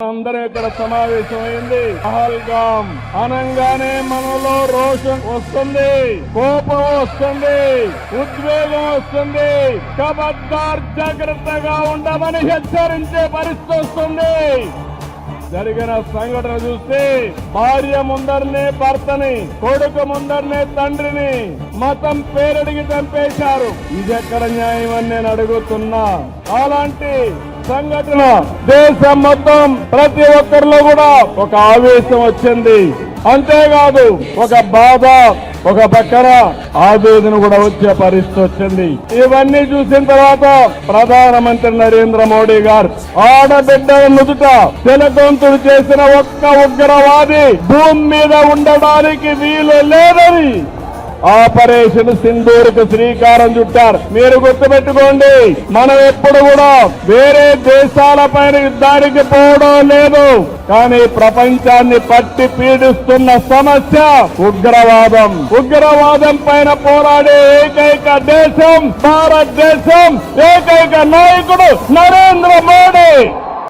అందరం ఇక్కడ సమావేశమైంది. పహల్గాం అనగానే మనలో రోషం వస్తుంది, కోపం వస్తుంది, ఉద్వేగం వస్తుంది. ఖబర్దార్ జాగ్రత్తగా ఉండమని హెచ్చరించే పరిస్థితి వస్తుంది. జరిగిన సంఘటన చూస్తే భార్య ముందరనే భర్తని, కొడుకు ముందరనే తండ్రిని మతం పేరడిగి చంపేశారు. ఇది ఎక్కడ న్యాయం అని నేను అడుగుతున్నా. అలాంటి సంఘటన దేశం మొత్తం ప్రతి ఒక్కరిలో కూడా ఒక ఆవేశం వచ్చింది. అంతేకాదు ఒక బాధ, ఒక పక్కన ఆవేదన కూడా వచ్చే పరిస్థితి వచ్చింది. ఇవన్నీ చూసిన తర్వాత ప్రధానమంత్రి నరేంద్ర మోడీ గారు ఆడబిడ్డల నుదుట తిలకంతుడు చేసిన ఒక్క ఉగ్రవాది భూమి మీద ఉండడానికి వీలు లేదని ఆపరేషన్ సింధూర్కు శ్రీకారం చుట్టారు. మీరు గుర్తుపెట్టుకోండి, మనం ఎప్పుడు కూడా వేరే దేశాల పైన యుద్ధానికి పోవడం లేదు. కానీ ప్రపంచాన్ని పట్టి పీడిస్తున్న సమస్య ఉగ్రవాదం. ఉగ్రవాదం పైన పోరాడే ఏకైక దేశం భారతదేశం, ఏకైక నాయకుడు నరేంద్ర మోడీ.